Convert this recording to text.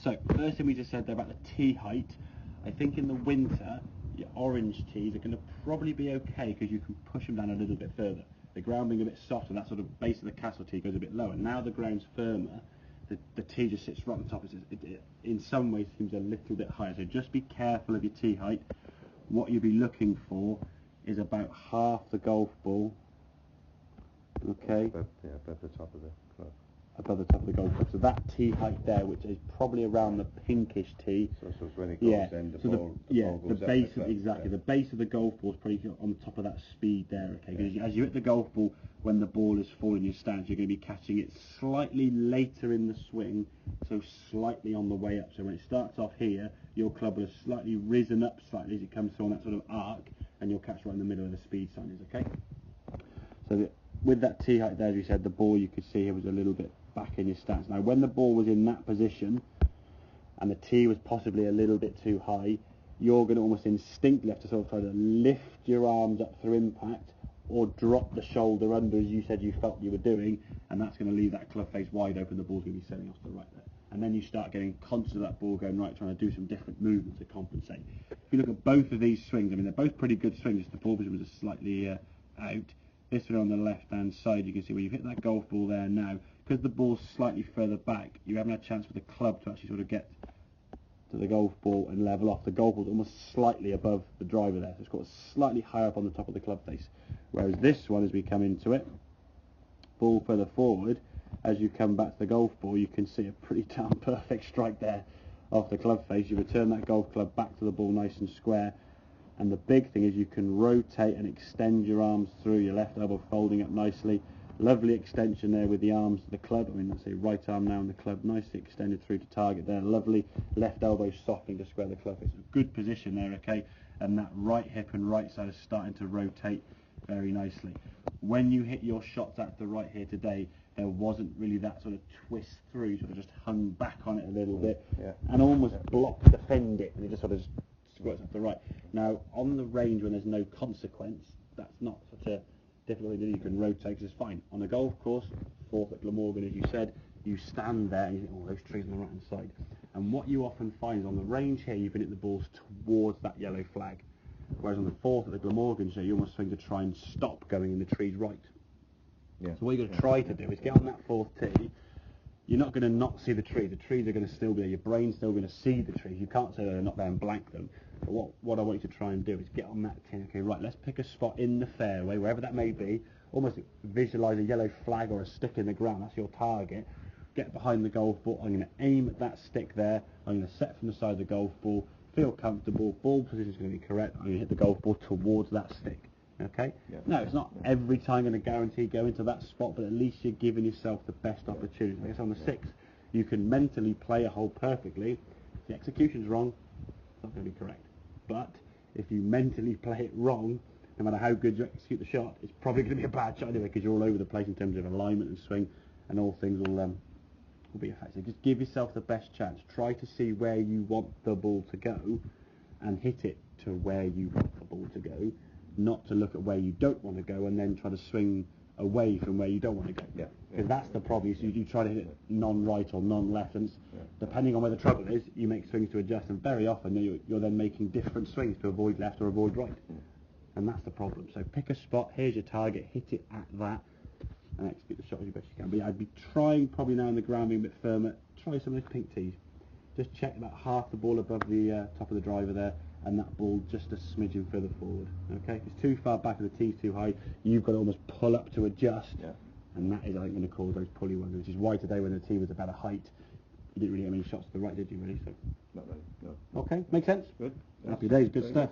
So, first thing we just said there about the tee height. I think in the winter, your orange tees are going to probably be okay because you can push them down a little bit further. The ground being a bit softer, that sort of base of the castle tee goes a bit lower. Now the ground's firmer, the tee just sits right on top. It in some ways seems a little bit higher. So just be careful of your tee height. What you'll be looking for is about half the golf ball. Okay. Above the top of the club. Above the top of the golf club. So that tee height there, which is probably around the pinkish tee. So when it goes in, the ball goes the base of the base of the golf ball is probably on the top of that speed there. Okay, because as you hit the golf ball, when the ball is falling your stance, you're going to be catching it slightly later in the swing, so slightly on the way up. So when it starts off here, your club will have slightly risen up slightly as it comes through on that sort of arc, and you'll catch right in the middle of the speed sign is. Okay. So with that tee height there, as we said, the ball you could see here was a little bit back in your stance. Now when the ball was in that position and the tee was possibly a little bit too high, you're going to almost instinctively have to sort of try to lift your arms up through impact or drop the shoulder under as you said you felt you were doing, and that's going to leave that club face wide open. The ball's going to be sailing off to the right there. And then you start getting conscious of that ball going right, trying to do some different movements to compensate. If you look at both of these swings, I mean, they're both pretty good swings. The ball position was slightly out. This one on the left-hand side, you can see where you've hit that golf ball there now. Because the ball's slightly further back, you haven't had a chance for the club to actually sort of get to the golf ball and level off. The golf ball's almost slightly above the driver there, so it's got slightly higher up on the top of the club face. Whereas this one, as we come into it, ball further forward, as you come back to the golf ball, you can see a pretty damn perfect strike there off the club face. You return that golf club back to the ball nice and square. And the big thing is you can rotate and extend your arms through, your left elbow folding up nicely. Lovely extension there with the arms of the club. I mean, let's say right arm now in the club, nicely extended through to target there. Lovely left elbow softening to square the club. It's a good position there, okay? And that right hip and right side is starting to rotate very nicely. When you hit your shots at the right here today, there wasn't really that sort of twist through, sort of just hung back on it a little bit and almost blocked the fend it, and it just sort of just squirts off the right. Now, on the range when there's no consequence, that's not such a difficult thing to do. You can rotate because it's fine. On a golf course, fourth at Glamorgan, as you said, you stand there and you think, oh, those trees on the right-hand side. And what you often find is on the range here, you can hit the balls towards that yellow flag. Whereas on the fourth at the Glamorgan show, you almost swing to try and stop going in the trees right. So what you've got to try to do is get on that fourth tee. You're not going to not see the trees. The trees are going to still be there. Your brain's still going to see the trees. You can't say they're not there and blank them. But what I want you to try and do is get on that tee. Okay, right, let's pick a spot in the fairway, wherever that may be. Almost visualise a yellow flag or a stick in the ground. That's your target. Get behind the golf ball. I'm going to aim at that stick there. I'm going to set from the side of the golf ball. Feel comfortable. Ball position is going to be correct. I'm going to hit the golf ball towards that stick. Okay? No, it's not every time going to guarantee go into that spot, but at least you're giving yourself the best opportunity. I guess on the sixth, you can mentally play a hole perfectly. If the execution's wrong, it's not going to be correct. But if you mentally play it wrong, no matter how good you execute the shot, it's probably going to be a bad shot anyway because you're all over the place in terms of alignment and swing, and all things will be affected. Just give yourself the best chance. Try to see where you want the ball to go and hit it to where you want the ball to go, not to look at where you don't want to go and then try to swing away from where you don't want to go. Because that's the problem. So you try to hit it non-right or non-left, and depending on where the trouble is, you make swings to adjust, and very often you're then making different swings to avoid left or avoid right. And that's the problem. So pick a spot, here's your target, hit it at that, and execute the shot as best you can. But yeah, I'd be trying probably now in the ground being a bit firmer, try some of those pink tees. Just check about half the ball above the top of the driver there, and that ball just a smidgen further forward. Okay, if it's too far back and the tee's too high, you've got to almost pull up to adjust, and that is, I think, going to cause those pulley ones, which is why today when the tee was about a height, you didn't really get many shots to the right, did you, really? So. Not really, no. Okay, makes sense? Good. Happy days, good stuff.